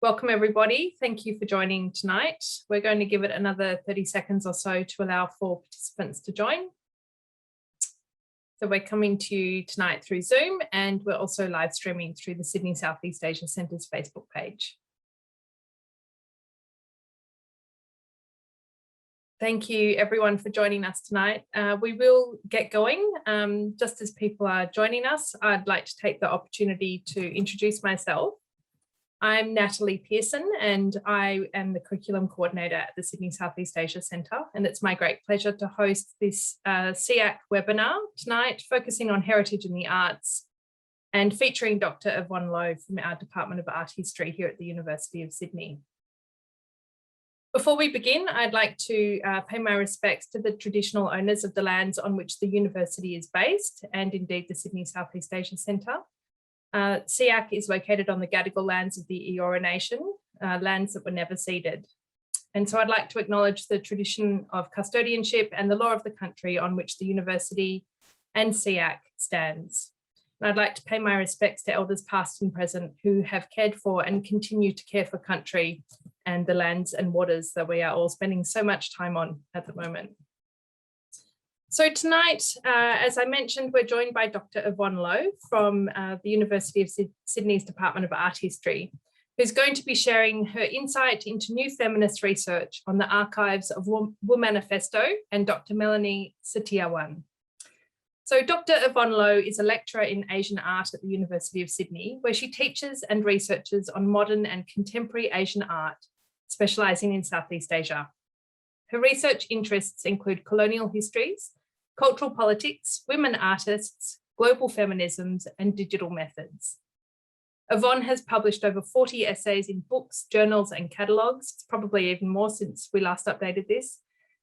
Welcome everybody. Thank you for joining tonight. We're going to give it another 30 seconds or so to allow for participants to join. So we're coming to you tonight through Zoom, and we're also live streaming through the Sydney Southeast Asia Centre's Facebook page. Thank you everyone for joining us tonight. We will get going. Just as people are joining us, I'd like to take the opportunity to introduce myself. I'm Natalie Pearson, and I am the Curriculum Coordinator at the Sydney Southeast Asia Centre, and it's my great pleasure to host this SEAC webinar tonight, focusing on heritage and the arts and featuring Dr Yvonne Low from our Department of Art History here at the University of Sydney. Before we begin, I'd like to pay my respects to the traditional owners of the lands on which the university is based, and indeed the Sydney Southeast Asia Centre. SEAC is located on the Gadigal lands of the Eora Nation, lands that were never ceded. And so I'd like to acknowledge the tradition of custodianship and the law of the country on which the university and SEAC stands. And I'd like to pay my respects to elders past and present who have cared for and continue to care for country and the lands and waters that we are all spending so much time on at the moment. So tonight, as I mentioned, we're joined by Dr Yvonne Low from the University of Sydney's Department of Art History, who's going to be sharing her insight into new feminist research on the archives of Womanifesto and Dr Melani Setiawan. So Dr Yvonne Low is a lecturer in Asian art at the University of Sydney, where she teaches and researches on modern and contemporary Asian art, specialising in Southeast Asia. Her research interests include colonial histories, cultural politics, women artists, global feminisms, and digital methods. Yvonne has published over 40 essays in books, journals, and catalogues. It's probably even more since we last updated this.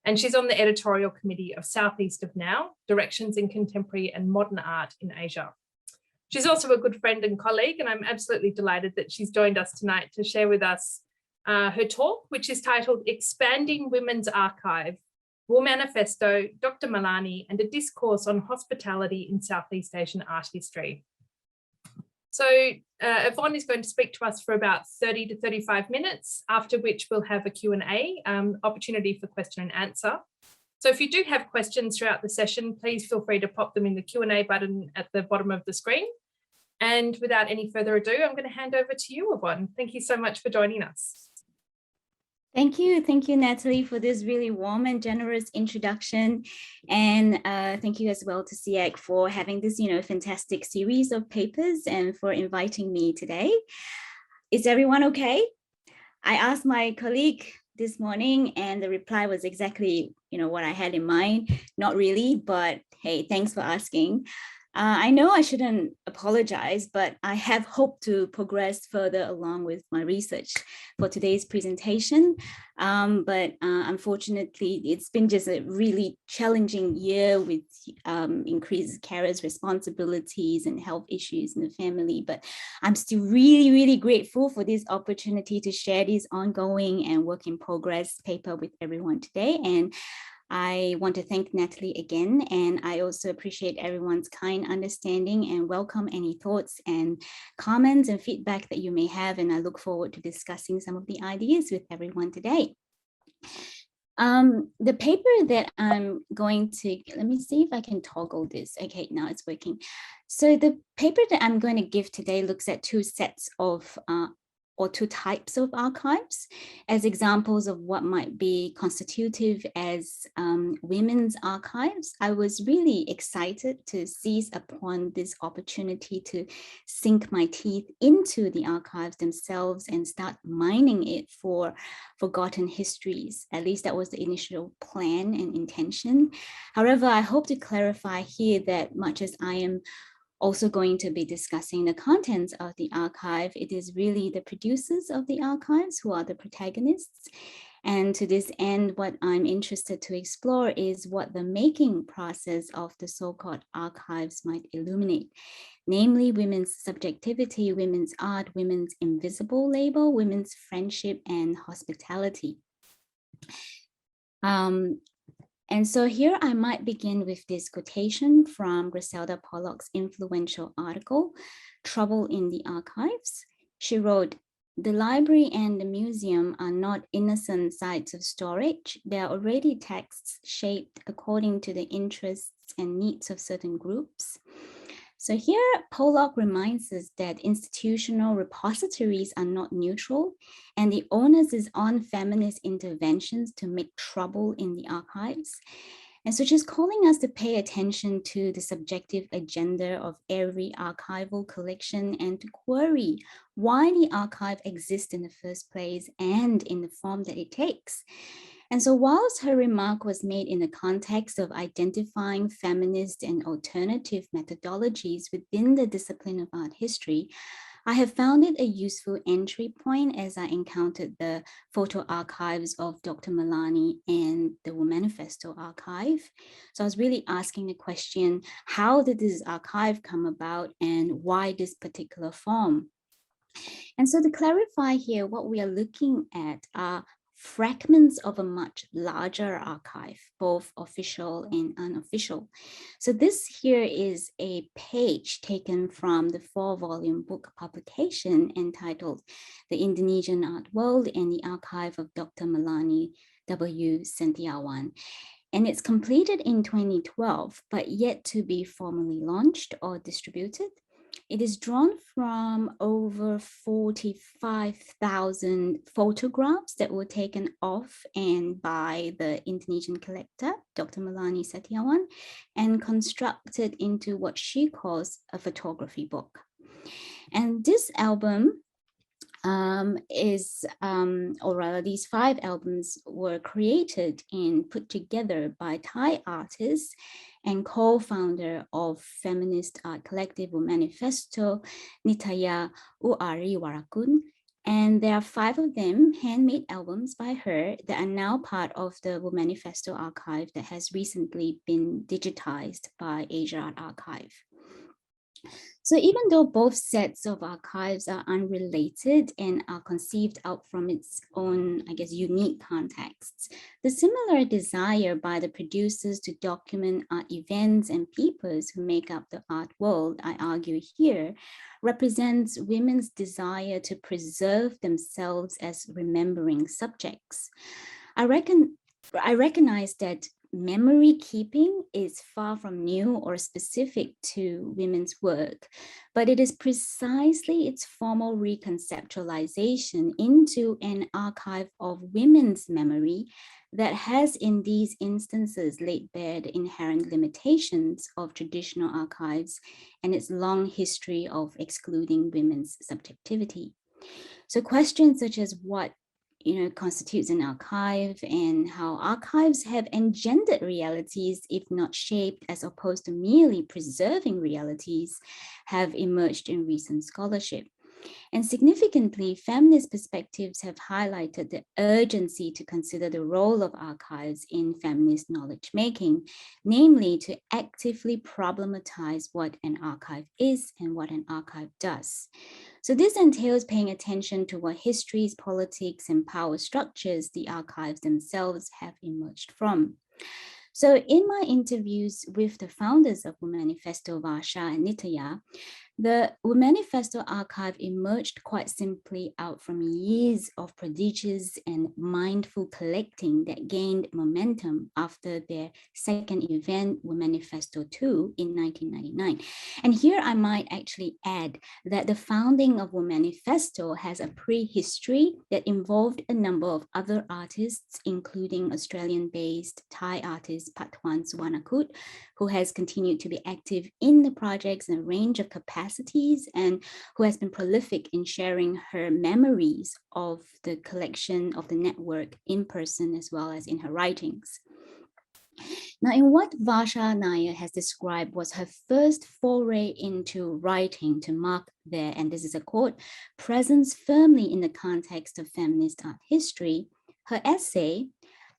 And she's on the editorial committee of Southeast of Now, Directions in Contemporary and Modern Art in Asia. She's also a good friend and colleague, and I'm absolutely delighted that she's joined us tonight to share with us her talk, which is titled Expanding Women's Archive, Womanifesto, Dr Malani, and a Discourse on Hospitality in Southeast Asian Art History. So Yvonne is going to speak to us for about 30 to 35 minutes, after which we'll have a Q&A, opportunity for question and answer. So if you do have questions throughout the session, please feel free to pop them in the Q&A button at the bottom of the screen. And without any further ado, I'm going to hand over to you, Yvonne. Thank you so much for joining us. Thank you, Natalie, for this really warm and generous introduction, and thank you as well to SEAC for having this, fantastic series of papers and for inviting me today. Is everyone okay? I asked my colleague this morning, and the reply was exactly, what I had in mind. Not really, but hey, thanks for asking. I know I shouldn't apologize, but I have hoped to progress further along with my research for today's presentation. But unfortunately, it's been just a really challenging year with increased carers' responsibilities and health issues in the family. But I'm still really, really grateful for this opportunity to share this ongoing and work in progress paper with everyone today. And I want to thank Natalie again, and I also appreciate everyone's kind understanding and welcome any thoughts and comments and feedback that you may have, and I look forward to discussing some of the ideas with everyone today. The paper that I'm going to, let me see if I can toggle this. Okay, now it's working. So the paper that I'm going to give today looks at two sets of or two types of archives as examples of what might be constitutive as women's archives. I was really excited to seize upon this opportunity to sink my teeth into the archives themselves and start mining it for forgotten histories. At least that was the initial plan and intention. However, I hope to clarify here that much as I am also going to be discussing the contents of the archive, it is really the producers of the archives who are the protagonists. And to this end, what I'm interested to explore is what the making process of the so-called archives might illuminate, namely women's subjectivity, women's art, women's invisible label, women's friendship and hospitality. And so here I might begin with this quotation from Griselda Pollock's influential article, Trouble in the Archives. She wrote, the library and the museum are not innocent sites of storage. They are already texts shaped according to the interests and needs of certain groups. So here, Pollock reminds us that institutional repositories are not neutral, and the onus is on feminist interventions to make trouble in the archives. And so she's calling us to pay attention to the subjective agenda of every archival collection and to query why the archive exists in the first place and in the form that it takes. And so whilst her remark was made in the context of identifying feminist and alternative methodologies within the discipline of art history, I have found it a useful entry point as I encountered the photo archives of Dr. Malani and the Womanifesto archive. So I was really asking the question, how did this archive come about and why this particular form? And so to clarify here, what we are looking at are fragments of a much larger archive, both official and unofficial. So this here is a page taken from the 4-volume book publication entitled The Indonesian Art World and the Archive of Dr. Melani Setiawan. And it's completed in 2012, but yet to be formally launched or distributed. It is drawn from over 45,000 photographs that were taken of and by the Indonesian collector, Dr. Melani Setiawan, and constructed into what she calls a photography book. And this album these 5 albums were created and put together by Thai artists and co-founder of feminist art collective Womanifesto, Nitaya Uari Warakun. And there are 5 of them, handmade albums by her, that are now part of the Womanifesto archive that has recently been digitized by Asia Art Archive. So even though both sets of archives are unrelated and are conceived out from its own, unique contexts, the similar desire by the producers to document art events and peoples who make up the art world, I argue here, represents women's desire to preserve themselves as remembering subjects. I recognize that memory keeping is far from new or specific to women's work, but it is precisely its formal reconceptualization into an archive of women's memory that has in these instances laid bare the inherent limitations of traditional archives and its long history of excluding women's subjectivity. So questions such as what constitutes an archive and how archives have engendered realities, if not shaped, as opposed to merely preserving realities, have emerged in recent scholarship. And significantly, feminist perspectives have highlighted the urgency to consider the role of archives in feminist knowledge making, namely to actively problematize what an archive is and what an archive does. So this entails paying attention to what histories, politics, and power structures the archives themselves have emerged from. So in my interviews with the founders of Womanifesto, Varsha and Nitaya, the Womanifesto archive emerged quite simply out from years of prodigious and mindful collecting that gained momentum after their second event, Womanifesto 2, in 1999. And here I might actually add that the founding of Womanifesto has a prehistory that involved a number of other artists, including Australian-based Thai artist Patwan Suwarnakut, who has continued to be active in the projects in a range of capacities and who has been prolific in sharing her memories of the collection of the network in person as well as in her writings. Now, in what Varsha Nair has described was her first foray into writing to mark their, and this is a quote, presence firmly in the context of feminist art history, her essay,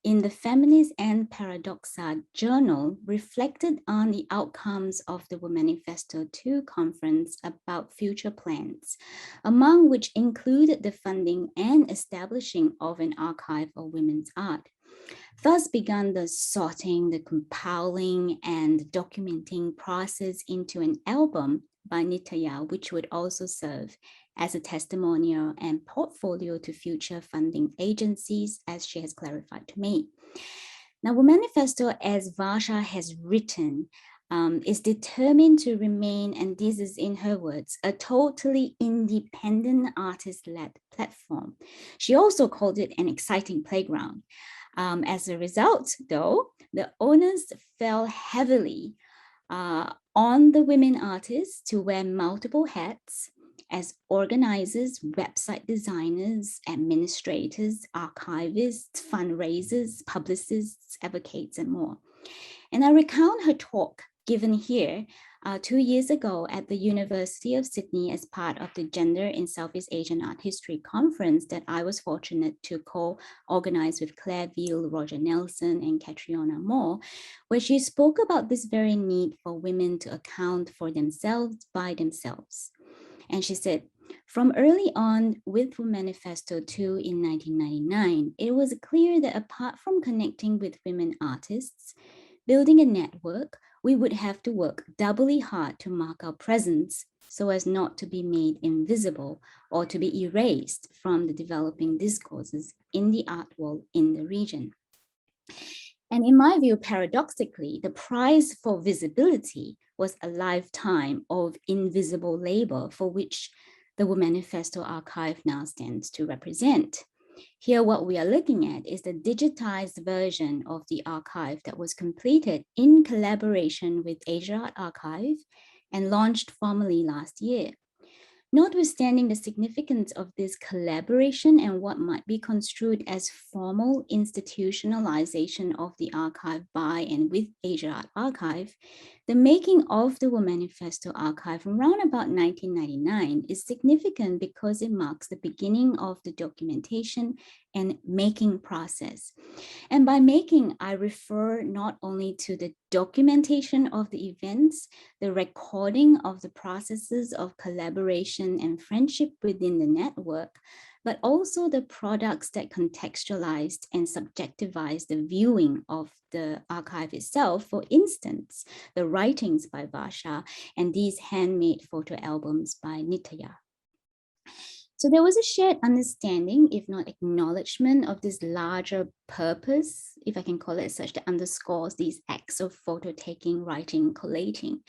In the Feminist and Paradoxa Journal, reflected on the outcomes of the Womanifesto 2 conference about future plans, among which included the funding and establishing of an archive of women's art. Thus began the sorting, the compiling, and documenting process into an album by Nitya, which would also serve as a testimonial and portfolio to future funding agencies, as she has clarified to me. Now, Womanifesto, as Varsha has written, is determined to remain, and this is in her words, a totally independent artist-led platform. She also called it an exciting playground. As a result, though, the onus fell heavily on the women artists to wear multiple hats as organizers, website designers, administrators, archivists, fundraisers, publicists, advocates, and more. And I recount her talk given here 2 years ago at the University of Sydney as part of the Gender in Southeast Asian Art History conference that I was fortunate to co-organize with Claire Veal, Roger Nelson, and Catriona Moore, where she spoke about this very need for women to account for themselves by themselves. And she said, from early on with Womanifesto 2 in 1999, it was clear that apart from connecting with women artists, building a network, we would have to work doubly hard to mark our presence so as not to be made invisible or to be erased from the developing discourses in the art world in the region. And in my view, paradoxically, the prize for visibility was a lifetime of invisible labor for which the Womanifesto archive now stands to represent. Here, what we are looking at is the digitized version of the archive that was completed in collaboration with Asia Art Archive and launched formally last year. Notwithstanding the significance of this collaboration and what might be construed as formal institutionalization of the archive by and with Asia Art Archive, the making of the Womanifesto archive around about 1999 is significant because it marks the beginning of the documentation and making process. And by making, I refer not only to the documentation of the events, the recording of the processes of collaboration and friendship within the network, but also the products that contextualized and subjectivized the viewing of the archive itself. For instance, the writings by Varsha and these handmade photo albums by Nitya. So there was a shared understanding, if not acknowledgement, of this larger purpose, if I can call it such, that underscores these acts of photo taking, writing, collating,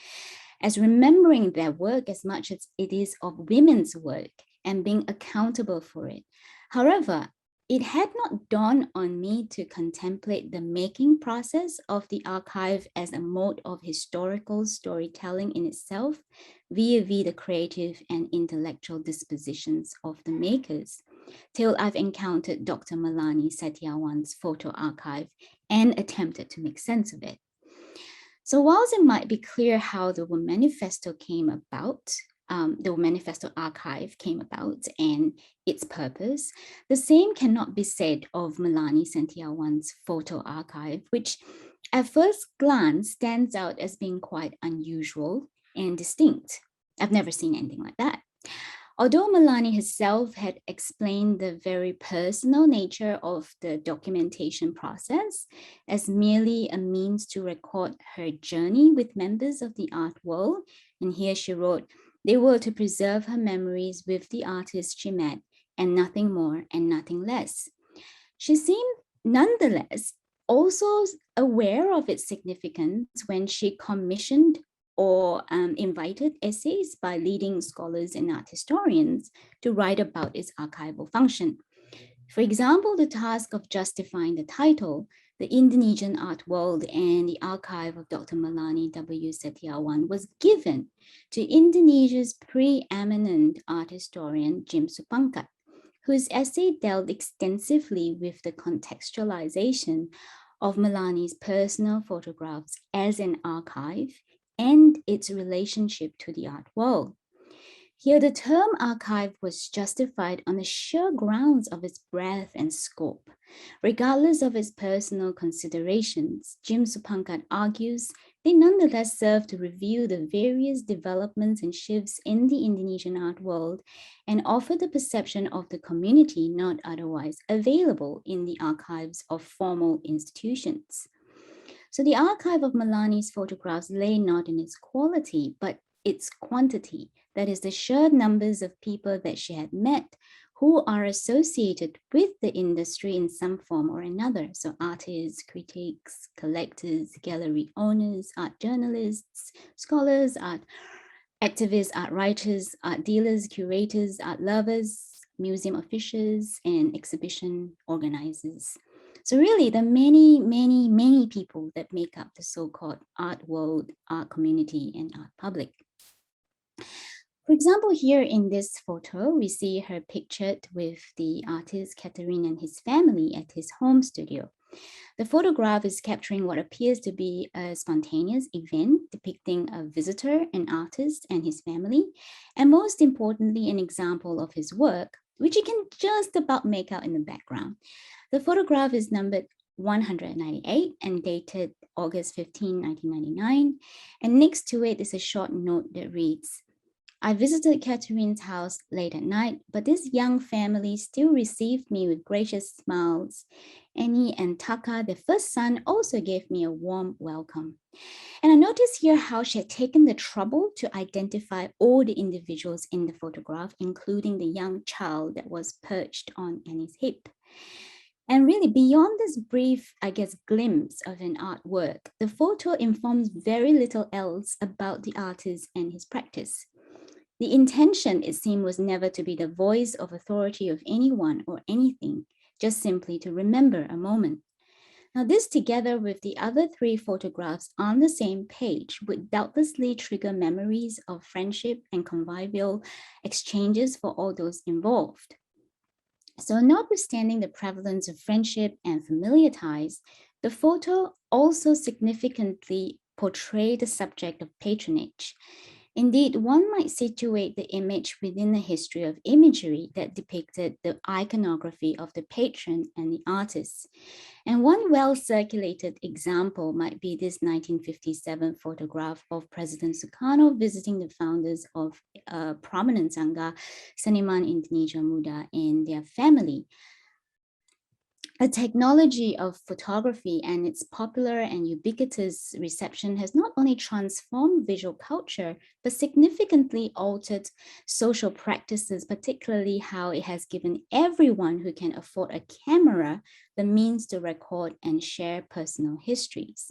as remembering their work as much as it is of women's work and being accountable for it. However, it had not dawned on me to contemplate the making process of the archive as a mode of historical storytelling in itself, vis-a-vis the creative and intellectual dispositions of the makers, till I've encountered Dr. Melani Setiawan's photo archive and attempted to make sense of it. So whilst it might be clear how the Womanifesto came about, the Womanifesto archive came about and its purpose, the same cannot be said of Melani Setiawan's photo archive, which at first glance stands out as being quite unusual and distinct. I've never seen anything like that. Although Malani herself had explained the very personal nature of the documentation process as merely a means to record her journey with members of the art world, and here she wrote, they were to preserve her memories with the artists she met and nothing more and nothing less. She seemed nonetheless also aware of its significance when she commissioned or invited essays by leading scholars and art historians to write about its archival function. For example, the task of justifying the title, The Indonesian Art World and the Archive of Dr. Melani W. Setiawan, was given to Indonesia's preeminent art historian, Jim Supangkat, whose essay dealt extensively with the contextualization of Melani's personal photographs as an archive and its relationship to the art world. Here, the term archive was justified on the sheer grounds of its breadth and scope. Regardless of its personal considerations, Jim Supangkat argues they nonetheless serve to review the various developments and shifts in the Indonesian art world and offer the perception of the community not otherwise available in the archives of formal institutions. So the archive of Melani's photographs lay not in its quality, but its quantity, that is the sheer numbers of people that she had met who are associated with the industry in some form or another. So artists, critics, collectors, gallery owners, art journalists, scholars, art activists, art writers, art dealers, curators, art lovers, museum officials, and exhibition organizers. So really the many people that make up the so-called art world, art community, and art public. For example, here in this photo, we see her pictured with the artist Catherine and his family at his home studio. The photograph is capturing what appears to be a spontaneous event depicting a visitor, an artist, and his family, and most importantly, an example of his work, which you can just about make out in the background. The photograph is numbered 198 and dated August 15, 1999, and next to it is a short note that reads, I visited Catherine's house late at night, but this young family still received me with gracious smiles. Annie and Taka, their first son, also gave me a warm welcome. And I noticed here how she had taken the trouble to identify all the individuals in the photograph, including the young child that was perched on Annie's hip. And really beyond this brief, I guess, glimpse of an artwork, the photo informs very little else about the artist and his practice. The intention, it seemed, was never to be the voice of authority of anyone or anything, just simply to remember a moment. Now, this together with the other three photographs on the same page would doubtlessly trigger memories of friendship and convivial exchanges for all those involved. So notwithstanding the prevalence of friendship and familiar ties, the photo also significantly portrayed the subject of patronage. Indeed, one might situate the image within the history of imagery that depicted the iconography of the patron and the artist. And one well-circulated example might be this 1957 photograph of President Sukarno visiting the founders of a prominent Sangha, Seniman Indonesia Muda, and their family. The technology of photography and its popular and ubiquitous reception has not only transformed visual culture, but significantly altered social practices, particularly how it has given everyone who can afford a camera the means to record and share personal histories.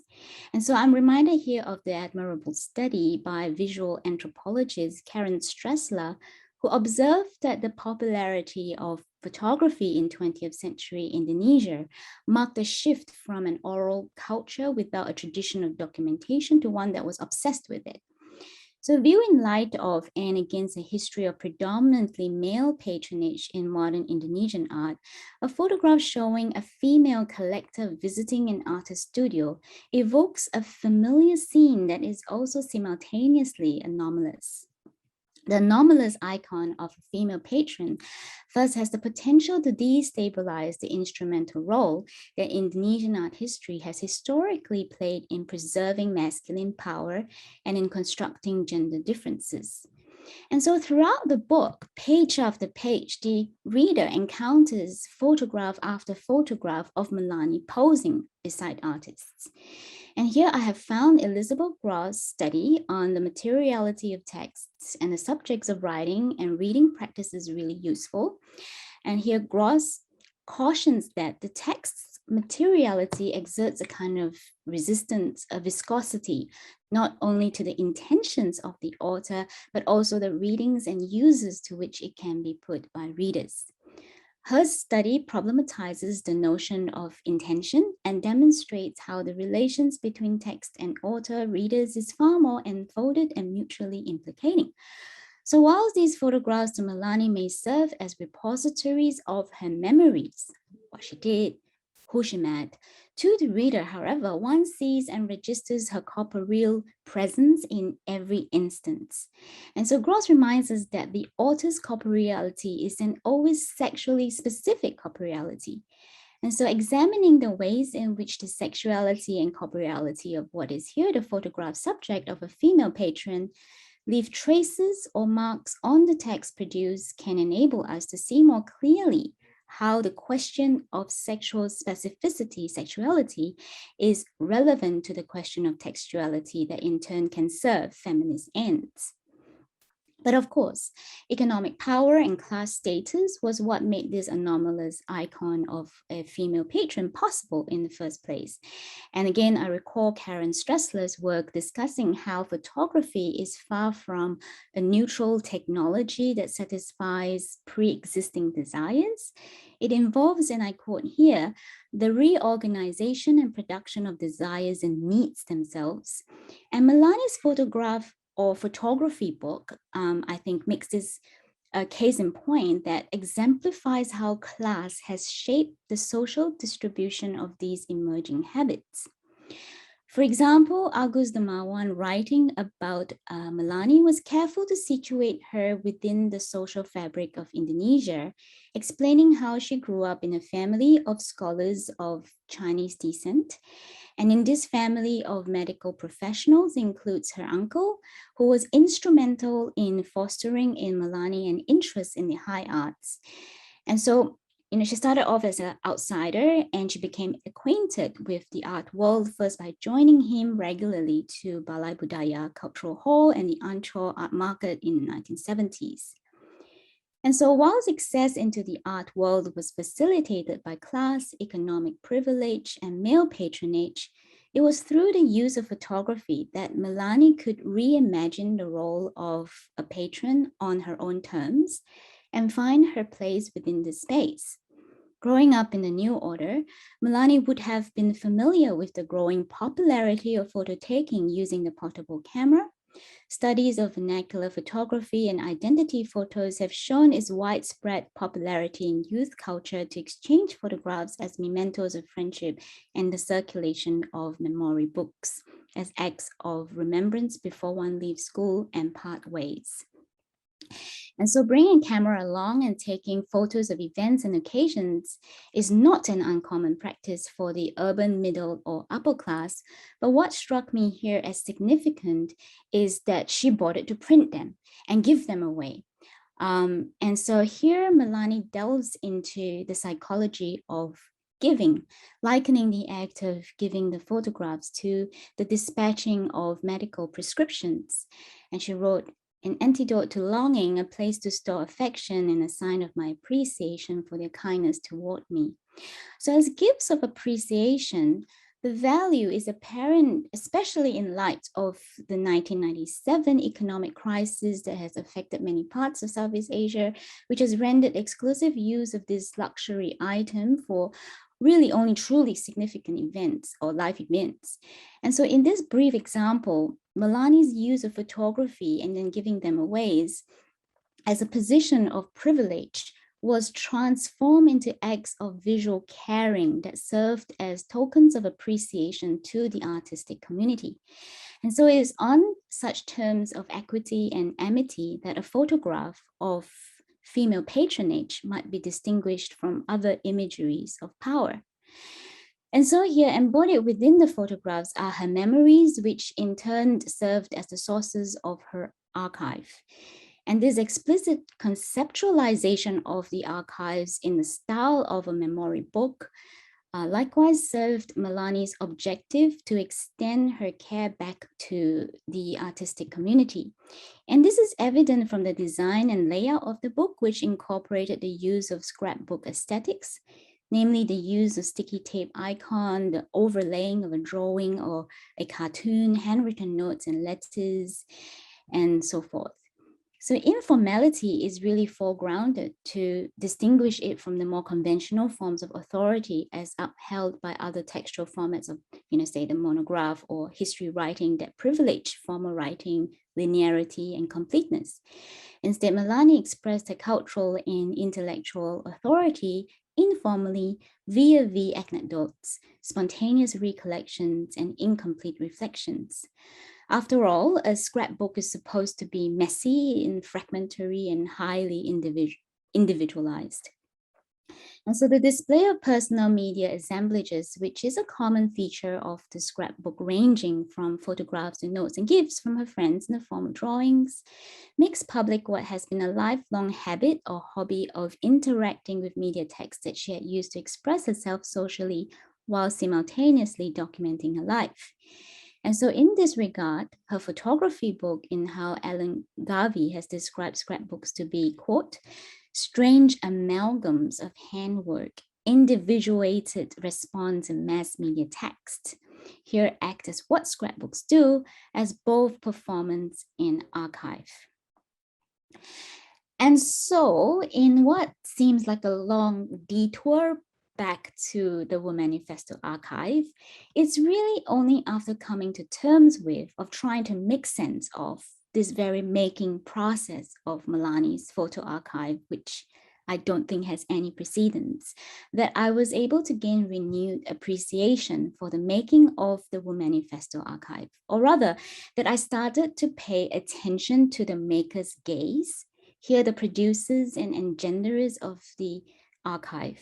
And so I'm reminded here of the admirable study by visual anthropologist Karen Stressler, who observed that the popularity of photography in 20th century Indonesia marked a shift from an oral culture without a tradition of documentation to one that was obsessed with it. So viewed in light of and against a history of predominantly male patronage in modern Indonesian art, a photograph showing a female collector visiting an artist's studio evokes a familiar scene that is also simultaneously anomalous. The anomalous icon of a female patron thus has the potential to destabilize the instrumental role that Indonesian art history has historically played in preserving masculine power and in constructing gender differences. And so throughout the book, page after page, the reader encounters photograph after photograph of Malani posing beside artists. And here I have found Elizabeth Gross' study on the materiality of texts and the subjects of writing and reading practices really useful. And here Gross cautions that the text's materiality exerts a kind of resistance, a viscosity, not only to the intentions of the author, but also the readings and uses to which it can be put by readers. Her study problematizes the notion of intention and demonstrates how the relations between text and author readers is far more enfolded and mutually implicating. So whilst these photographs to Malani may serve as repositories of her memories, what she did, who she met, to the reader, however, one sees and registers her corporeal presence in every instance. And so Gross reminds us that the author's corporeality is an always sexually specific corporeality. And so examining the ways in which the sexuality and corporeality of what is here the photograph subject of a female patron leave traces or marks on the text produced can enable us to see more clearly how the question of sexual specificity, sexuality, is relevant to the question of textuality that in turn can serve feminist ends. But of course, economic power and class status was what made this anomalous icon of a female patron possible in the first place. And again, I recall Karen Stressler's work discussing how photography is far from a neutral technology that satisfies pre-existing desires. It involves, and I quote here, the reorganization and production of desires and needs themselves. And Malani's photograph or photography book, I think makes this a case in point that exemplifies how class has shaped the social distribution of these emerging habits. For example, Agus Damawan, writing about Malani, was careful to situate her within the social fabric of Indonesia, explaining how she grew up in a family of scholars of Chinese descent. And in this family of medical professionals includes her uncle, who was instrumental in fostering in Malani an interest in the high arts. And so, she started off as an outsider and she became acquainted with the art world first by joining him regularly to Balai Budaya Cultural Hall and the Ancol Art Market in the 1970s. And so while success into the art world was facilitated by class, economic privilege, and male patronage, it was through the use of photography that Malani could reimagine the role of a patron on her own terms and find her place within the space. Growing up in the New Order, Malani would have been familiar with the growing popularity of photo taking using the portable camera. Studies of vernacular photography and identity photos have shown its widespread popularity in youth culture to exchange photographs as mementos of friendship and the circulation of memory books as acts of remembrance before one leaves school and part ways. And so bringing camera along and taking photos of events and occasions is not an uncommon practice for the urban middle or upper class. But what struck me here as significant is that she bothered to print them and give them away. And so here Malani delves into the psychology of giving, likening the act of giving the photographs to the dispatching of medical prescriptions. And she wrote, "An antidote to longing, a place to store affection, and a sign of my appreciation for their kindness toward me." So as gifts of appreciation, the value is apparent, especially in light of the 1997 economic crisis that has affected many parts of Southeast Asia, which has rendered exclusive use of this luxury item for really only truly significant events or life events. And so in this brief example, Malani's use of photography and then giving them away as a position of privilege was transformed into acts of visual caring that served as tokens of appreciation to the artistic community. And so it is on such terms of equity and amity that a photograph of female patronage might be distinguished from other imageries of power. And so here, embodied within the photographs are her memories, which in turn served as the sources of her archive. And this explicit conceptualization of the archives in the style of a memory book likewise served Malani's objective to extend her care back to the artistic community. And this is evident from the design and layout of the book, which incorporated the use of scrapbook aesthetics, namely the use of sticky tape icon, the overlaying of a drawing or a cartoon, handwritten notes and letters, and so forth. So informality is really foregrounded to distinguish it from the more conventional forms of authority as upheld by other textual formats of, say the monograph or history writing that privilege formal writing, linearity, and completeness. Instead, Malani expressed her cultural and intellectual authority informally via the anecdotes, spontaneous recollections, and incomplete reflections. After all, a scrapbook is supposed to be messy and fragmentary and highly individualized. And so the display of personal media assemblages, which is a common feature of the scrapbook, ranging from photographs to notes and gifts from her friends in the form of drawings, makes public what has been a lifelong habit or hobby of interacting with media texts that she had used to express herself socially while simultaneously documenting her life. And so in this regard, her photography book, in how Ellen Garvey has described scrapbooks to be, quote, strange amalgams of handwork, individuated response and mass media text, here act as what scrapbooks do, as both performance and archive. And so in what seems like a long detour back to the Womanifesto archive, it's really only after coming to terms with, of trying to make sense of this very making process of Malani's photo archive, which I don't think has any precedents, that I was able to gain renewed appreciation for the making of the Womanifesto archive, or rather that I started to pay attention to the maker's gaze, here the producers and engenderers of the archive.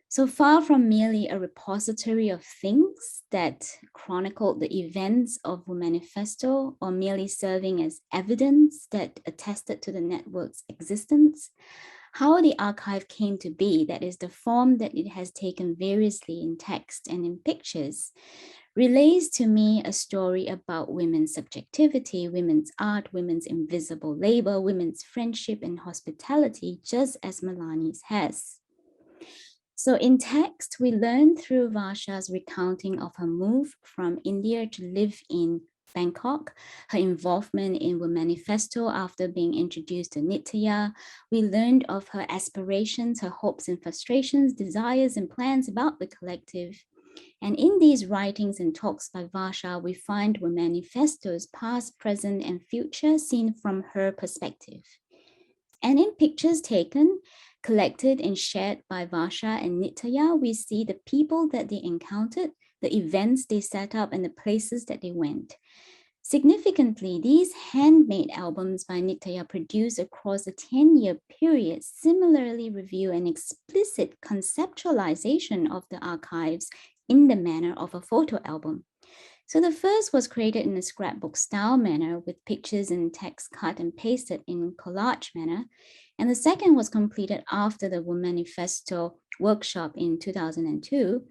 So far from merely a repository of things that chronicled the events of Womanifesto, or merely serving as evidence that attested to the network's existence, how the archive came to be, that is the form that it has taken variously in text and in pictures, relays to me a story about women's subjectivity, women's art, women's invisible labor, women's friendship and hospitality, just as Malani's has. So in text, we learn through Varsha's recounting of her move from India to live in Bangkok, her involvement in Womanifesto after being introduced to Nitya. We learned of her aspirations, her hopes and frustrations, desires and plans about the collective. And in these writings and talks by Varsha, we find Womanifesto's past, present, and future seen from her perspective. And in pictures taken, collected and shared by Varsha and Nitya, we see the people that they encountered, the events they set up, and the places that they went. Significantly, these handmade albums by Nitya produced across a 10-year period similarly review an explicit conceptualization of the archives in the manner of a photo album. So the first was created in a scrapbook style manner with pictures and text cut and pasted in collage manner. And the second was completed after the Womanifesto workshop in 2002.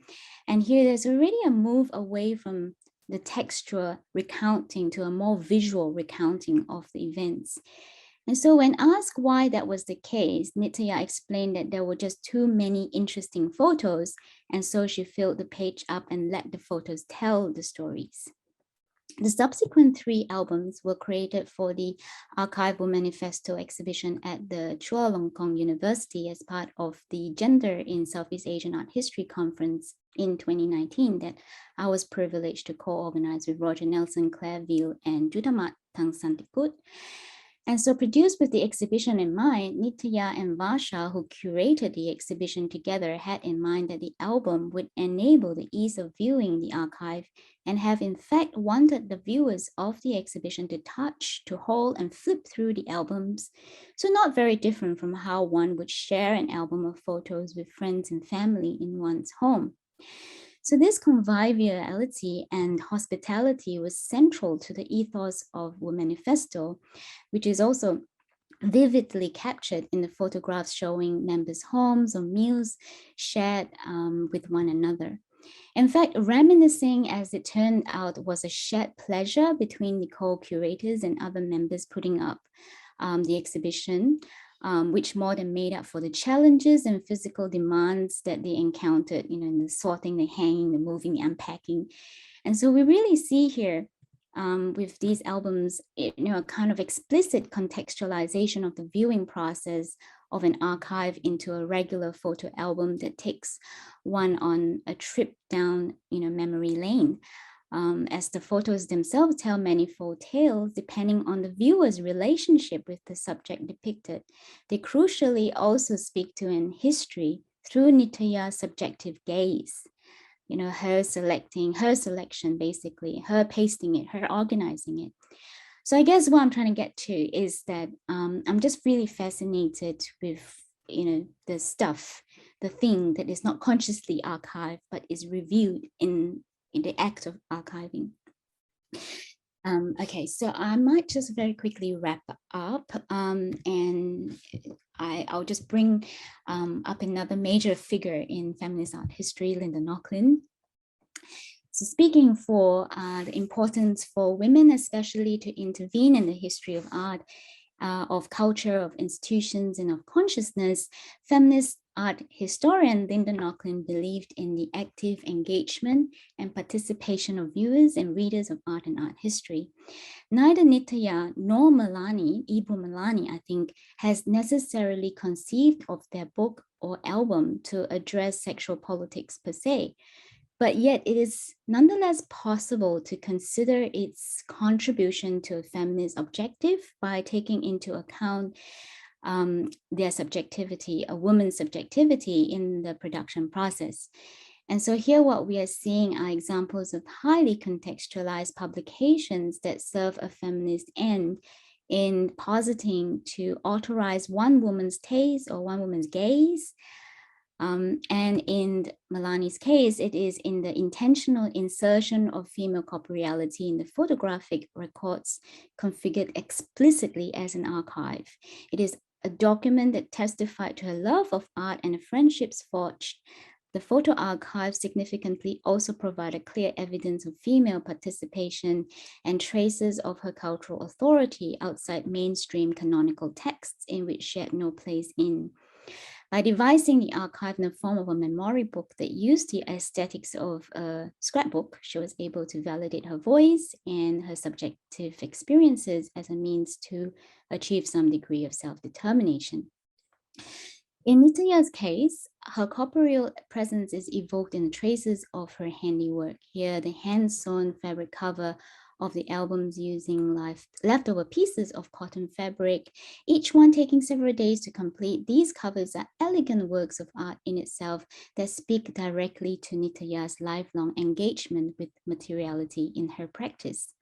And here there's already a move away from the textual recounting to a more visual recounting of the events. And so when asked why that was the case, Nitya explained that there were just too many interesting photos, and so she filled the page up and let the photos tell the stories. The subsequent 3 albums were created for the Archival Manifesto exhibition at the Chulalongkorn University as part of the Gender in Southeast Asian Art History Conference in 2019 that I was privileged to co-organize with Roger Nelson, Claire Veal, and Judamat Tangsantikut. And so produced with the exhibition in mind, Nitya and Varsha, who curated the exhibition together, had in mind that the album would enable the ease of viewing the archive and have in fact wanted the viewers of the exhibition to touch, to hold and flip through the albums. So not very different from how one would share an album of photos with friends and family in one's home. So this conviviality and hospitality was central to the ethos of Womanifesto, which is also vividly captured in the photographs showing members' homes or meals shared with one another. In fact, reminiscing, as it turned out, was a shared pleasure between the co-curators and other members putting up the exhibition, which more than made up for the challenges and physical demands that they encountered, in the sorting, the hanging, the moving, the unpacking. And so we really see here with these albums, a kind of explicit contextualization of the viewing process of an archive into a regular photo album that takes one on a trip down, memory lane. As the photos themselves tell manifold tales, depending on the viewer's relationship with the subject depicted. They crucially also speak to an history through Nitya's subjective gaze. Her selection, basically, her pasting it, her organizing it. So I guess what I'm trying to get to is that I'm just really fascinated with, the stuff, the thing that is not consciously archived, but is reviewed in the act of archiving. Okay, so I might just very quickly wrap up and I'll just bring up another major figure in feminist art history, Lyndon Auckland. So speaking for the importance for women, especially to intervene in the history of art, of culture, of institutions, and of consciousness, feminist art historian Lyndon Auckland believed in the active engagement and participation of viewers and readers of art and art history. Neither Nitya nor Malani, Ibu Malani, I think, has necessarily conceived of their book or album to address sexual politics per se, but yet it is nonetheless possible to consider its contribution to a feminist objective by taking into account their subjectivity, a woman's subjectivity in the production process. And so here what we are seeing are examples of highly contextualized publications that serve a feminist end in positing to authorize one woman's taste or one woman's gaze. And in Malani's case, it is in the intentional insertion of female corporeality in the photographic records configured explicitly as an archive. It is a document that testified to her love of art and the friendships forged. The photo archive significantly also provided clear evidence of female participation and traces of her cultural authority outside mainstream canonical texts in which she had no place in. By devising the archive in the form of a memory book that used the aesthetics of a scrapbook, she was able to validate her voice and her subjective experiences as a means to achieve some degree of self-determination. In Nitya's case, her corporeal presence is evoked in the traces of her handiwork. Here, the hand-sewn fabric cover of the albums using leftover pieces of cotton fabric, each one taking several days to complete. These covers are elegant works of art in itself that speak directly to Nitya's lifelong engagement with materiality in her practice.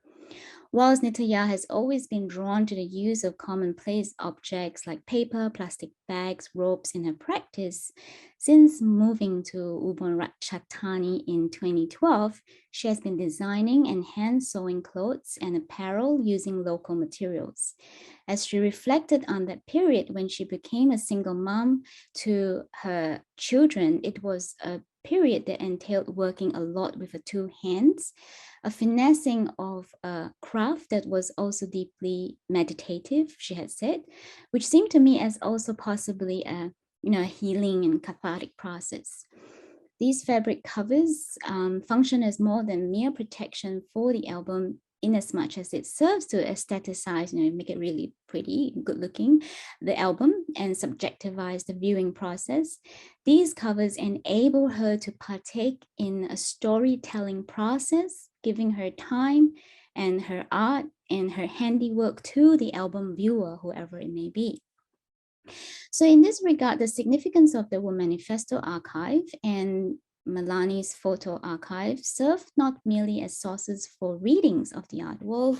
Whilst Nitya has always been drawn to the use of commonplace objects like paper, plastic bags, ropes in her practice, since moving to Ubon Ratchathani in 2012, she has been designing and hand sewing clothes and apparel using local materials. As she reflected on that period when she became a single mom to her children, it was a period that entailed working a lot with her two hands, a finessing of a craft that was also deeply meditative, she had said, which seemed to me as also possibly a healing and cathartic process. These fabric covers function as more than mere protection for the album, in as much as it serves to aestheticize, make it really pretty, good looking, the album, and subjectivize the viewing process. These covers enable her to partake in a storytelling process, giving her time and her art and her handiwork to the album viewer, whoever it may be. So in this regard, the significance of the Womanifesto archive and Malani's photo archive serve not merely as sources for readings of the art world,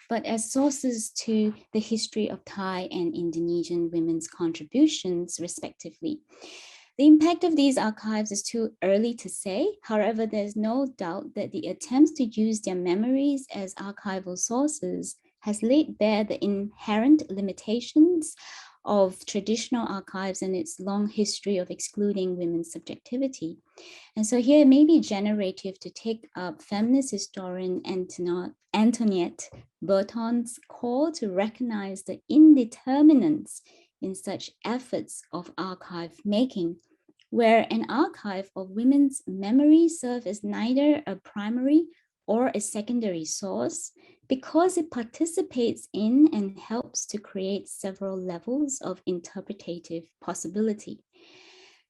but as sources to the history of Thai and Indonesian women's contributions, respectively. The impact of these archives is too early to say. However, there's no doubt that the attempts to use their memories as archival sources has laid bare the inherent limitations of traditional archives and its long history of excluding women's subjectivity. And so here it may be generative to take up feminist historian Antoinette Burton's call to recognize the indeterminants in such efforts of archive making, where an archive of women's memory serves as neither a primary or a secondary source, because it participates in and helps to create several levels of interpretative possibility.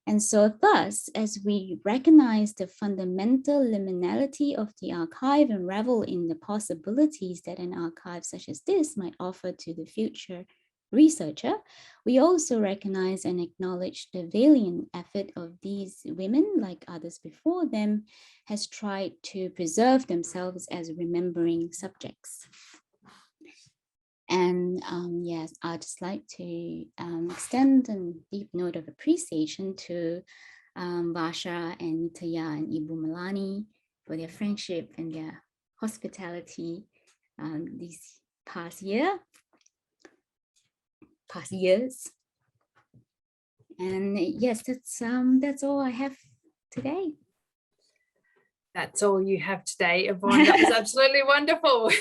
And so thus, as we recognize the fundamental liminality of the archive and revel in the possibilities that an archive such as this might offer to the future researcher, we also recognize and acknowledge the valiant effort of these women, like others before them, has tried to preserve themselves as remembering subjects. And yes, I'd just like to extend a deep note of appreciation to Vasha and Nitya and Ibu Malani for their friendship and their hospitality these past years. And yes, that's all I have today. That's all you have today, Yvonne. That was absolutely wonderful.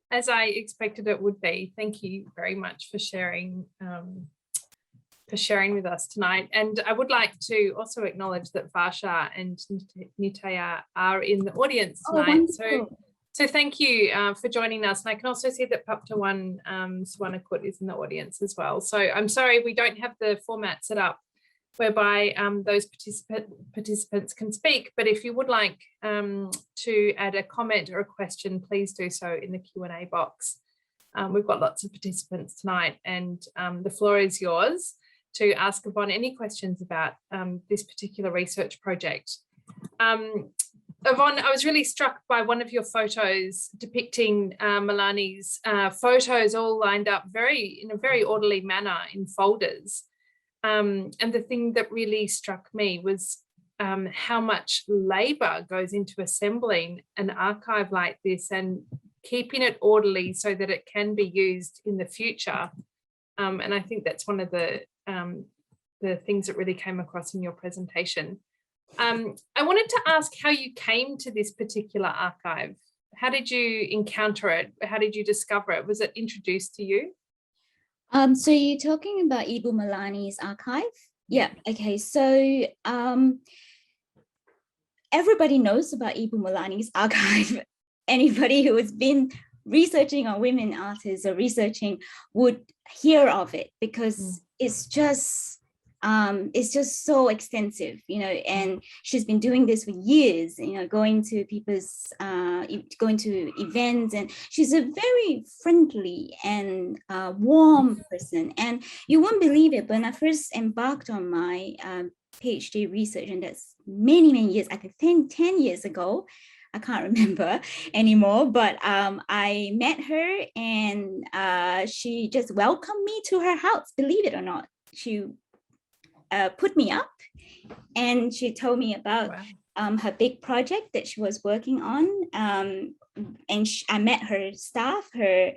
As I expected it would be. Thank you very much for sharing with us tonight. And I would like to also acknowledge that Varsha and Nitaya are in the audience tonight. So thank you for joining us. And I can also see that Paptawan Swanakut is in the audience as well. So I'm sorry we don't have the format set up whereby those participants can speak. But if you would like to add a comment or a question, please do so in the Q&A box. We've got lots of participants tonight, and the floor is yours to ask Yvonne any questions about this particular research project. Yvonne, I was really struck by one of your photos depicting Malani's photos all lined up in a very orderly manner in folders. And the thing that really struck me was how much labour goes into assembling an archive like this and keeping it orderly so that it can be used in the future. And I think that's one of the things that really came across in your presentation. I wanted to ask how you came to this particular archive. How did you encounter it? How did you discover it? Was it introduced to you? So you're talking about Ibu Malani's archive? Yeah, okay. So everybody knows about Ibu Malani's archive. Anybody who has been researching on women artists or researching would hear of it, because it's just so extensive, you know, and she's been doing this for years, you know, going to events, and she's a very friendly and warm person. And you won't believe it, but when I first embarked on my PhD research, and that's many years, I think 10 years ago, I can't remember anymore, but I met her, and she just welcomed me to her house, believe it or not. She put me up, and she told me about her big project that she was working on. And I met her staff, the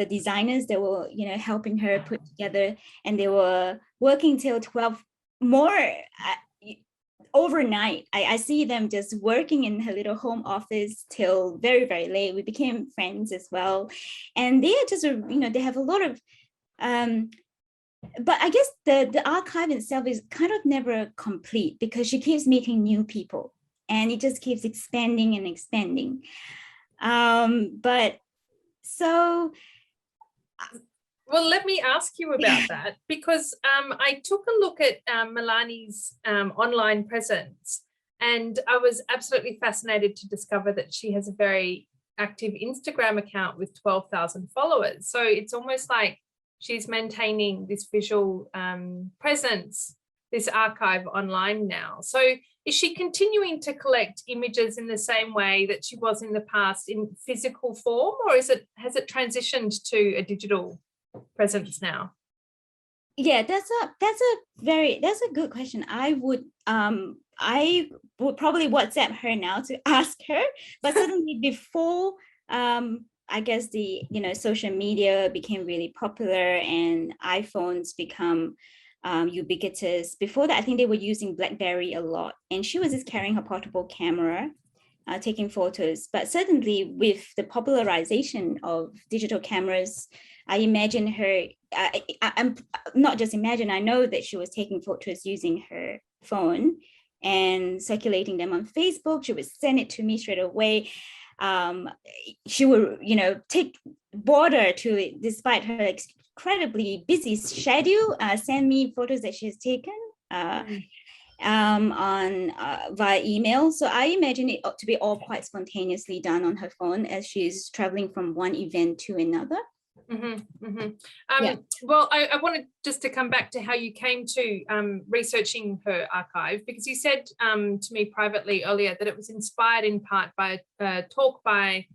designers that were, you know, helping her put together, and they were working till 12 more overnight. I see them just working in her little home office till very late. We became friends as well, and they are just, you know, they have a lot of but I guess the archive itself is kind of never complete, because she keeps meeting new people, and it just keeps expanding and expanding. But so. Well, let me ask you about that, because I took a look at Malani's online presence, and I was absolutely fascinated to discover that she has a very active Instagram account with 12,000 followers. So it's almost like she's maintaining this visual presence, this archive online now. So is she continuing to collect images in the same way that she was in the past in physical form, or has it transitioned to a digital presence now? Yeah, that's a good question. I would probably WhatsApp her now to ask her, but certainly before I guess the, you know, social media became really popular and iPhones become ubiquitous. Before that, I think they were using BlackBerry a lot, and she was just carrying her portable camera, taking photos. But certainly with the popularization of digital cameras, I imagine her, I'm not just imagine, I know that she was taking photos using her phone and circulating them on Facebook. She would send it to me straight away. She would, you know, take border to it, despite her incredibly busy schedule, send me photos that she has taken via email. So I imagine it ought to be all quite spontaneously done on her phone as she's traveling from one event to another. Well, I wanted just to come back to how you came to researching her archive, because you said to me privately earlier that it was inspired in part by a talk by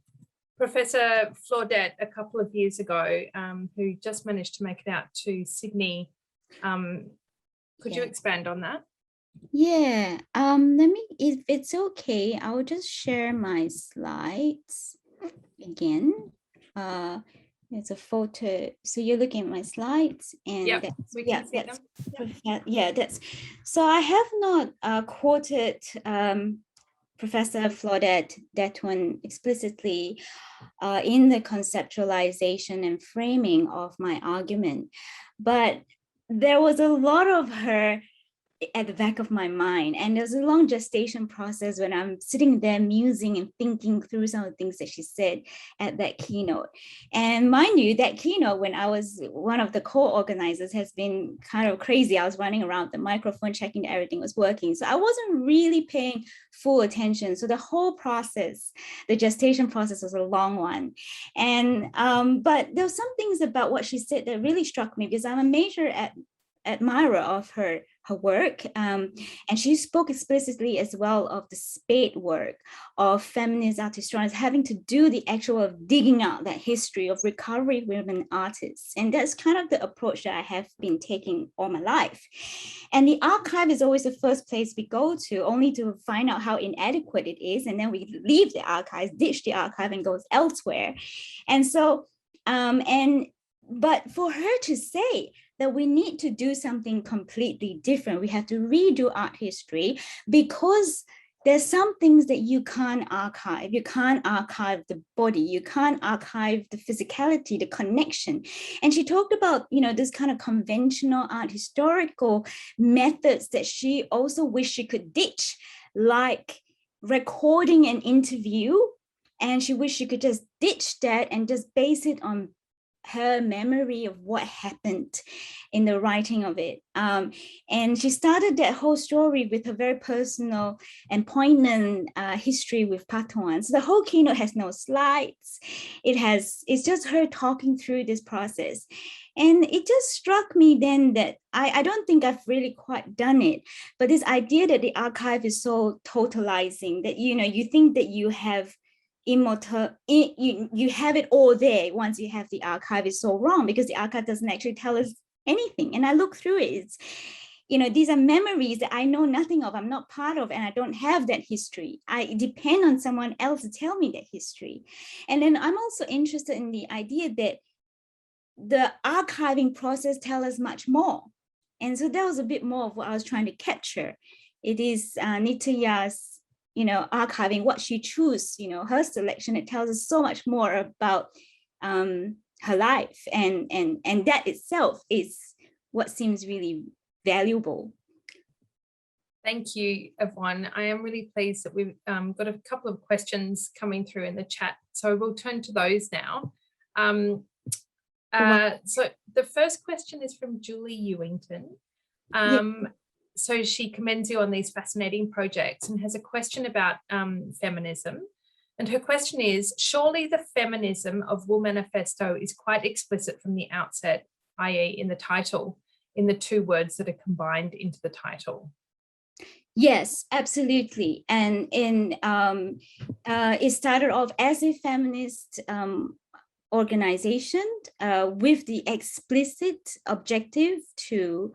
Professor Flaudet a couple of years ago, who just managed to make it out to Sydney. Could you expand on that? Yeah, let me, if it's okay, I will just share my slides again. It's a photo. So you're looking at my slides, and that's so I have not quoted Professor Claudette Detwin explicitly in the conceptualization and framing of my argument. But there was a lot of her at the back of my mind. And there's a long gestation process when I'm sitting there musing and thinking through some of the things that she said at that keynote. And mind you, that keynote, when I was one of the co-organizers, has been kind of crazy. I was running around the microphone, checking that everything was working. So I wasn't really paying full attention. So the whole process, the gestation process, was a long one. And but there were some things about what she said that really struck me, because I'm a major admirer of her work. And she spoke explicitly as well of the spade work of feminist art historians having to do the actual of digging out that history of recovery women artists. And that's kind of the approach that I have been taking all my life. And the archive is always the first place we go to, only to find out how inadequate it is. And then we leave the archive, ditch the archive, and goes elsewhere. And so, but for her to say that we need to do something completely different, we have to redo art history, because there's some things that you can't archive. You can't archive the body, you can't archive the physicality, the connection. And she talked about, this kind of conventional art historical methods that she also wished she could ditch, like recording an interview. And she wished she could just ditch that and just base it on her memory of what happened in the writing of it. And she started that whole story with a very personal and poignant history with Patuan. So the whole keynote has no slides. It's just her talking through this process. And it just struck me then that I don't think I've really quite done it, but this idea that the archive is so totalizing that, you think that you have immortal, you have it all there once you have the archive, is so wrong, because the archive doesn't actually tell us anything. And I look through it, it's, these are memories that I know nothing of, I'm not part of, and I don't have that history. I depend on someone else to tell me that history. And then I'm also interested in the idea that the archiving process tells us much more. And so that was a bit more of what I was trying to capture. It is Nitya's archiving, what she chose, her selection. It tells us so much more about her life, and that itself is what seems really valuable. Thank you, Yvonne. I am really pleased that we've got a couple of questions coming through in the chat, so we'll turn to those now. So the first question is from Julie Ewington. So she commends you on these fascinating projects and has a question about feminism. And her question is, surely the feminism of Womanifesto is quite explicit from the outset, i.e. in the title, in the two words that are combined into the title? Yes, absolutely. And it started off as a feminist organization with the explicit objective to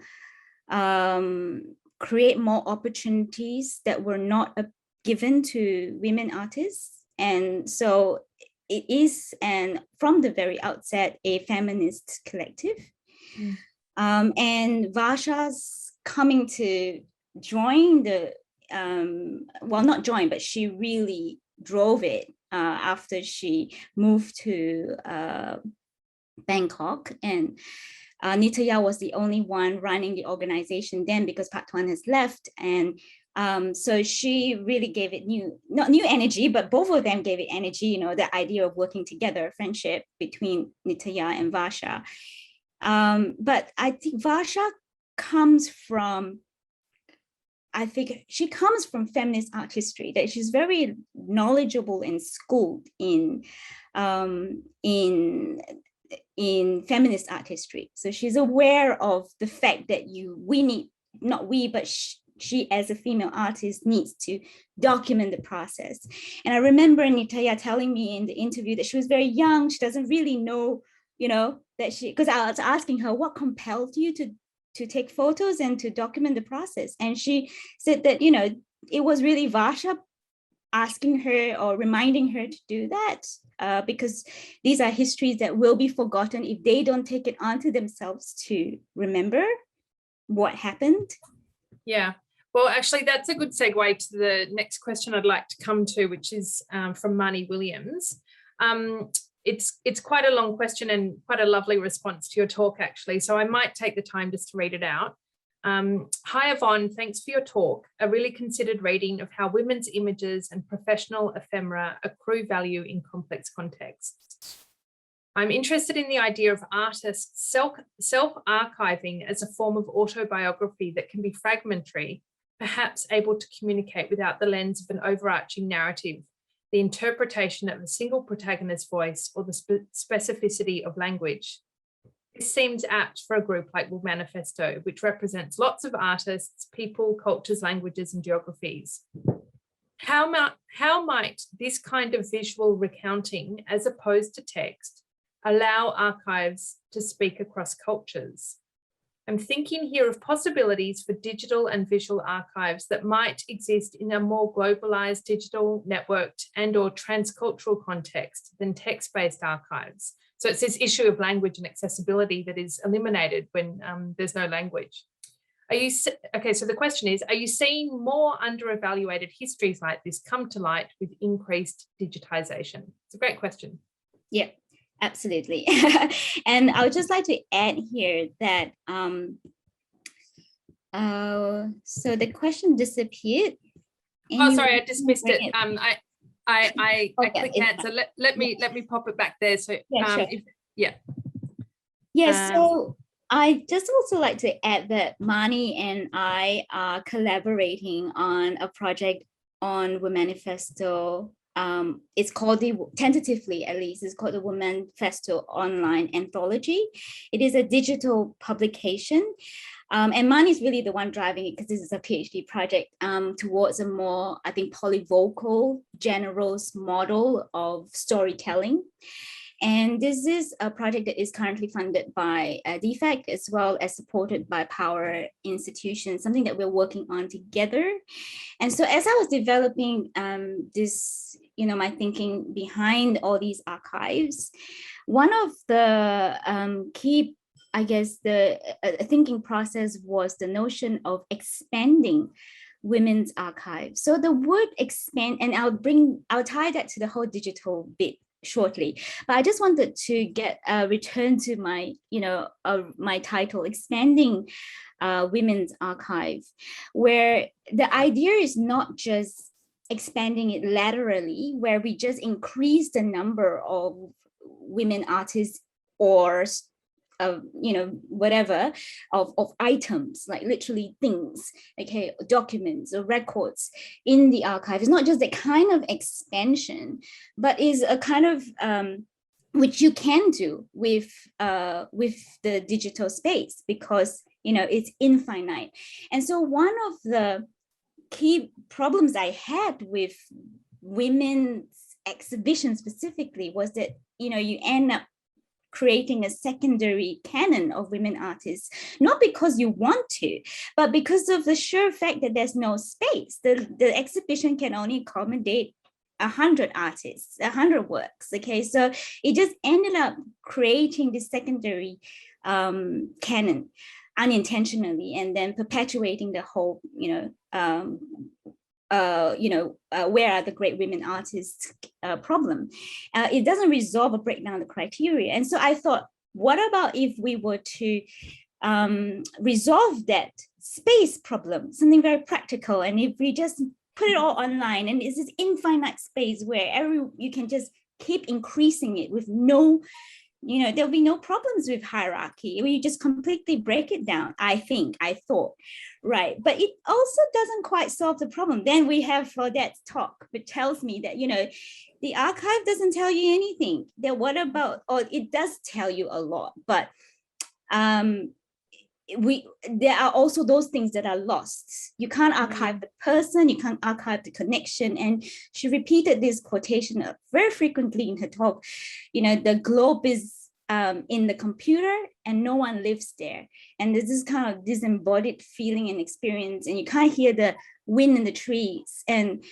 create more opportunities that were not given to women artists. And so it is, and from the very outset, a feminist collective. And Vasha's coming to join the, well, not join, but she really drove it after she moved to Bangkok. And Nitya was the only one running the organization then, because Patuan has left. And so she really gave it not new energy, but both of them gave it energy, the idea of working together, friendship between Nitya and Vasha. But I think Vasha comes from, she comes from feminist art history, that she's very knowledgeable and schooled in feminist art history. So she's aware of the fact that she as a female artist needs to document the process. And I remember Nitya telling me in the interview that she was very young, she doesn't really know, that because I was asking her, what compelled you to take photos and to document the process? And she said that, it was really Vasha asking her or reminding her to do that, because these are histories that will be forgotten if they don't take it onto themselves to remember what happened. Yeah, Well, actually, that's a good segue to the next question I'd like to come to, which is from Marnie Williams. It's quite a long question and quite a lovely response to your talk, actually, so I might take the time just to read it out. Hi, Yvonne, thanks for your talk. A really considered reading of how women's images and professional ephemera accrue value in complex contexts. I'm interested in the idea of artists self-archiving as a form of autobiography that can be fragmentary, perhaps able to communicate without the lens of an overarching narrative, the interpretation of a single protagonist's voice, or the specificity of language. This seems apt for a group like Womanifesto, which represents lots of artists, people, cultures, languages, and geographies. How might this kind of visual recounting, as opposed to text, allow archives to speak across cultures? I'm thinking here of possibilities for digital and visual archives that might exist in a more globalized, digital, networked, and/or transcultural context than text-based archives. So it's this issue of language and accessibility that is eliminated when there's no language. Okay, so the question is, are you seeing more under-evaluated histories like this come to light with increased digitization? It's a great question. Yeah. Absolutely. And I would just like to add here that, so the question disappeared. Oh, sorry, I just missed it. I clicked answer. Let me pop it back there. So yeah, sure. Yeah. So I just also like to add that Mani and I are collaborating on a project on Womanifesto. It's called tentatively at least, it's called the Womanifesto Online Anthology. It is a digital publication. And Mani is really the one driving it because this is a PhD project towards a more, I think, polyvocal, generous model of storytelling. And this is a project that is currently funded by DFAC as well as supported by Power Institutions, something that we're working on together. And so as I was developing this, my thinking behind all these archives, one of the key, I guess, the thinking process was the notion of expanding women's archives. So the word expand, and I'll tie that to the whole digital bit shortly, but I just wanted to return to my, my title, expanding women's archive, where the idea is not just expanding it laterally, where we just increase the number of women artists or whatever of items, like literally things, okay, documents or records in the archive. It's not just a kind of expansion, but is a kind of which you can do with the digital space, because it's infinite. And so one of the key problems I had with women's exhibition specifically was that you end up creating a secondary canon of women artists, not because you want to, but because of the sheer fact that there's no space. The exhibition can only accommodate 100 artists, 100 works, okay? So it just ended up creating this secondary canon unintentionally, and then perpetuating the whole, where are the great women artists problem. It doesn't resolve or break down the criteria. And so I thought, what about if we were to resolve that space problem, something very practical, and if we just put it all online, and it's this infinite space where you can just keep increasing it with no, there'll be no problems with hierarchy. You just completely break it down, I thought, right? But it also doesn't quite solve the problem. Then we have Claudette's talk, which tells me that, the archive doesn't tell you anything. Then what about, or it does tell you a lot, but there are also those things that are lost. You can't archive the person, you can't archive the connection. And she repeated this quotation very frequently in her talk. The globe is in the computer and no one lives there. And there's this kind of disembodied feeling and experience, and you can't hear the wind in the trees, and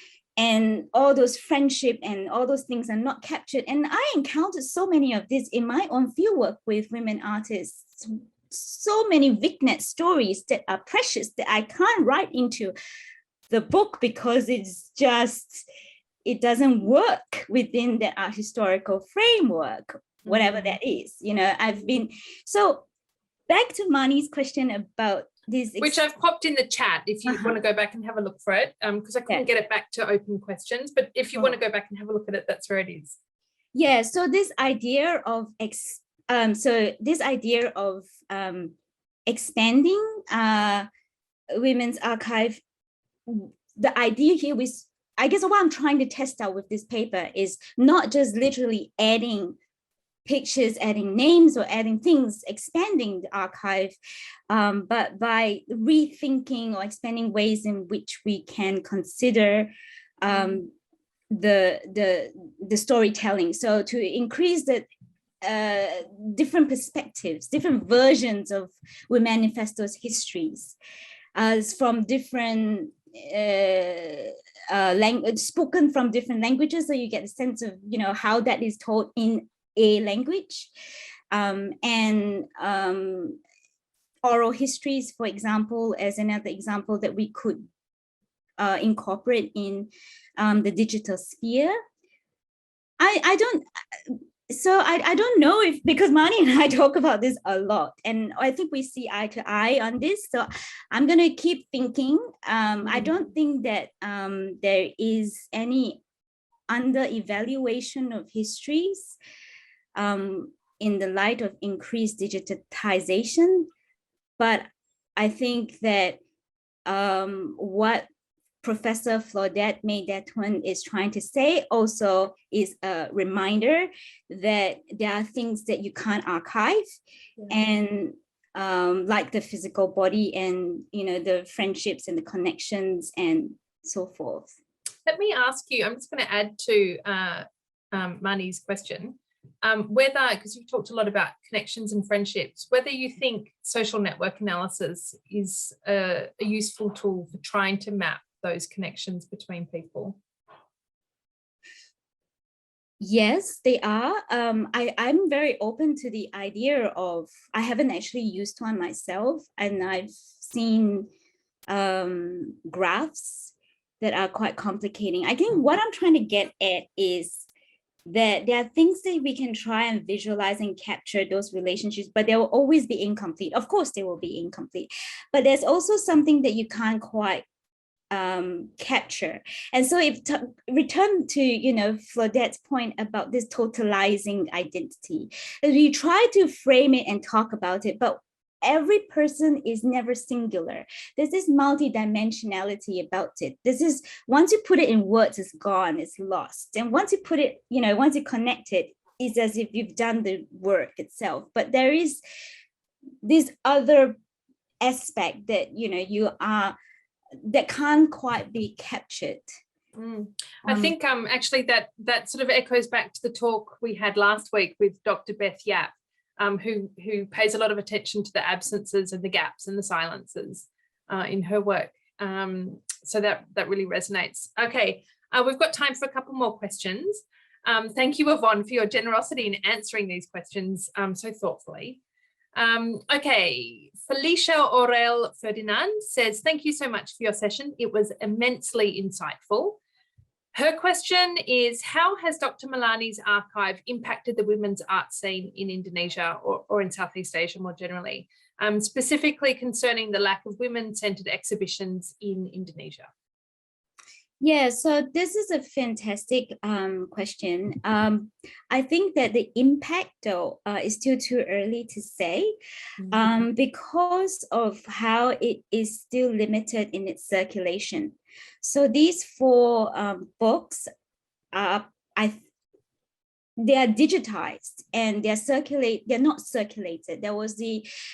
all those friendship and all those things are not captured. And I encountered so many of this in my own fieldwork with women artists, so many vignette stories that are precious that I can't write into the book because it doesn't work within the art historical framework, whatever that is. So back to Mani's question about this. Which I've popped in the chat if you want to go back and have a look for it, because I couldn't get it back to open questions, but if you want to go back and have a look at it, that's where it is. Yeah, so this idea of expanding women's archive, the idea here was, I guess what I'm trying to test out with this paper is not just literally adding pictures, adding names, or adding things, expanding the archive, but by rethinking or expanding ways in which we can consider the storytelling. So to increase the different perspectives, different versions of Womanifesto's histories, from different language, spoken from different languages, so you get a sense of how that is told in a language, and oral histories, for example, as another example that we could incorporate in the digital sphere. I don't know if, because Mani and I talk about this a lot, and I think we see eye to eye on this. So I'm going to keep thinking. I don't think that there is any under evaluation of histories in the light of increased digitization. But I think that what Professor Claudette May-Detwin is trying to say also is a reminder that there are things that you can't archive, and like the physical body and the friendships and the connections and so forth. Let me ask you, I'm just going to add to Mani's question, whether, because you've talked a lot about connections and friendships, whether you think social network analysis is a useful tool for trying to map those connections between people. Yes, they are. I'm very open to the idea of, I haven't actually used one myself, and I've seen graphs that are quite complicating. I think what I'm trying to get at is that there are things that we can try and visualize and capture those relationships, but they will always be incomplete. Of course, they will be incomplete, but there's also something that you can't quite capture. And so if return to Claudette's point about this totalizing identity, we try to frame it and talk about it, but every person is never singular. There's this multidimensionality about it. This is, once you put it in words, it's gone, it's lost. And once you put it, once you connect it, it's as if you've done the work itself. But there is this other aspect that that can't quite be captured. I think actually that sort of echoes back to the talk we had last week with Dr. Beth Yap, who pays a lot of attention to the absences and the gaps and the silences in her work. So that really resonates. Okay, we've got time for a couple more questions. Thank you, Yvonne, for your generosity in answering these questions so thoughtfully. Okay, Felicia Aurel Ferdinand says, thank you so much for your session. It was immensely insightful. Her question is, how has Dr. Malani's archive impacted the women's art scene in Indonesia or in Southeast Asia more generally, specifically concerning the lack of women-centered exhibitions in Indonesia? Yeah, so this is a fantastic question. I think that the impact, though, is still too early to say because of how it is still limited in its circulation. So these 4 books are, they are digitized and they're not circulated. There was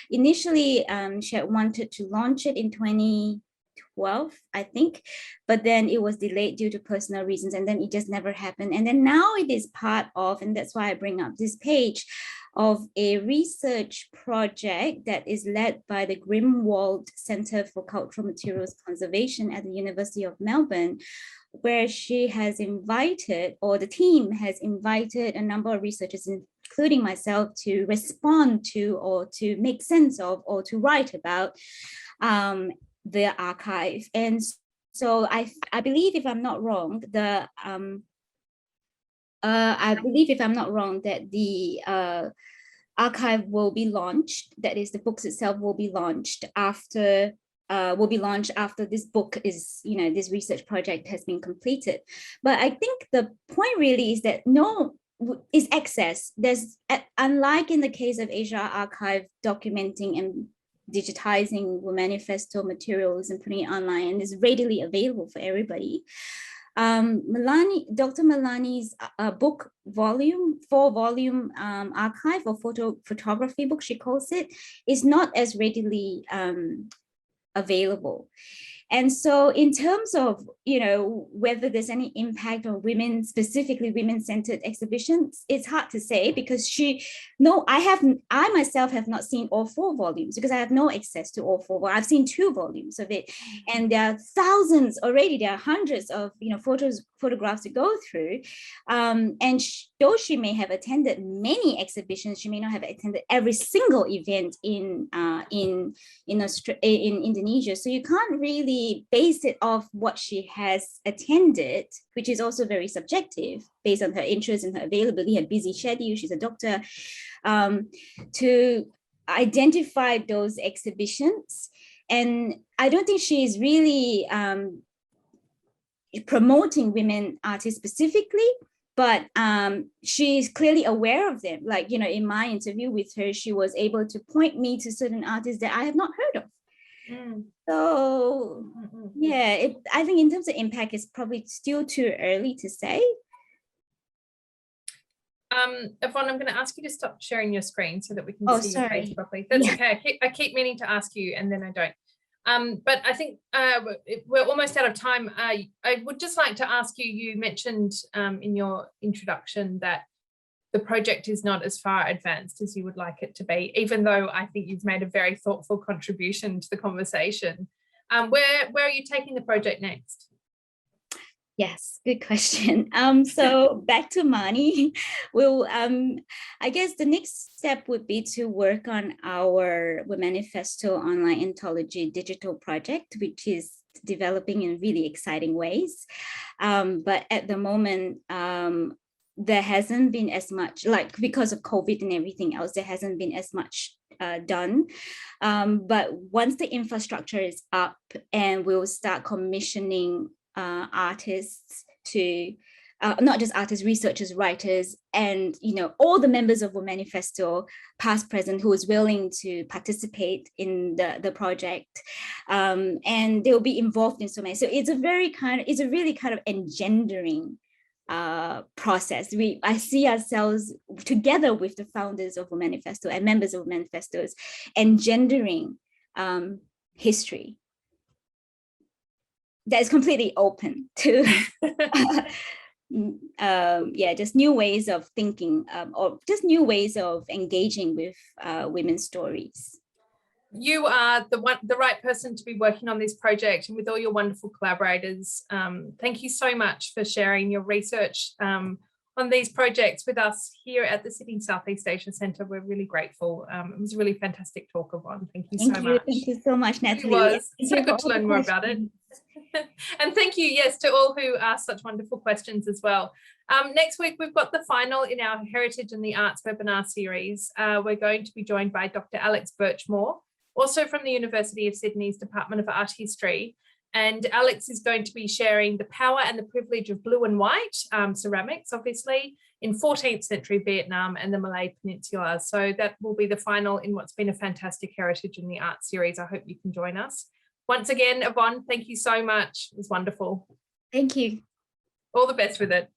initially she had wanted to launch it in 2012, I think, but then it was delayed due to personal reasons, and then it just never happened. And then now it is part of, and that's why I bring up this page, of a research project that is led by the Grimwald Center for Cultural Materials Conservation at the University of Melbourne, where she has invited, or the team has invited, a number of researchers, excluding myself to respond to or to make sense of or to write about the archive. And so I believe, if I'm not wrong, that the archive will be launched. That is, the books itself will be launched after this book is, this research project has been completed. But I think the point really is that is access. There's, unlike in the case of Asia Archive documenting and digitizing Womanifesto materials and putting it online, and is readily available for everybody. Dr. Malani's book volume, 4-volume archive or photography book, she calls it, is not as readily available. And so in terms of, whether there's any impact on women, specifically women-centered exhibitions, it's hard to say, because I myself have not seen all 4 volumes, because I have no access to all 4. I've seen 2 volumes of it, and there are thousands already. There are hundreds of, photographs to go through. And though she may have attended many exhibitions, she may not have attended every single event in Indonesia. So you can't really base it off what she has attended, which is also very subjective based on her interests and her availability, her busy schedule. She's a doctor, to identify those exhibitions. And I don't think she is really promoting women artists specifically, but she's clearly aware of them. Like, in my interview with her, she was able to point me to certain artists that I have not heard of. So yeah, I think in terms of impact, it's probably still too early to say. Yvonne, I'm going to ask you to stop sharing your screen so that we can see your face properly. That's okay. I keep meaning to ask you and then I don't. But I think we're almost out of time. I would just like to ask you, you mentioned in your introduction that the project is not as far advanced as you would like it to be, even though I think you've made a very thoughtful contribution to the conversation. Where are you taking the project next? Yes, good question. So back to Mani, I guess the next step would be to work on our Womanifesto online anthology digital project, which is developing in really exciting ways. But at the moment, there hasn't been as much, like because of COVID and everything else, there hasn't been as much done. But once the infrastructure is up and we'll start commissioning artists to, not just artists, researchers, writers, and all the members of Womanifesto, past, present, who is willing to participate in the project, and they'll be involved in so many. So it's a really kind of engendering process. I see ourselves together with the founders of Womanifesto and members of Womanifestos engendering history that is completely open to just new ways of thinking, or just new ways of engaging with women's stories. You are the right person to be working on this project, and with all your wonderful collaborators. Thank you so much for sharing your research on these projects with us here at the Sydney Southeast Asia Centre. We're really grateful. It was a really fantastic talk, Yvonne. Thank you so much. Thank you so much, Natalie. It was so good to learn more about it. And thank you, yes, to all who asked such wonderful questions as well. Next week, we've got the final in our Heritage and the Arts webinar series. We're going to be joined by Dr. Alex Birchmore, also from the University of Sydney's Department of Art History. And Alex is going to be sharing the power and the privilege of blue and white ceramics, obviously, in 14th century Vietnam and the Malay Peninsula. So that will be the final in what's been a fantastic Heritage in the Arts series. I hope you can join us. Once again, Yvonne, thank you so much. It was wonderful. Thank you. All the best with it.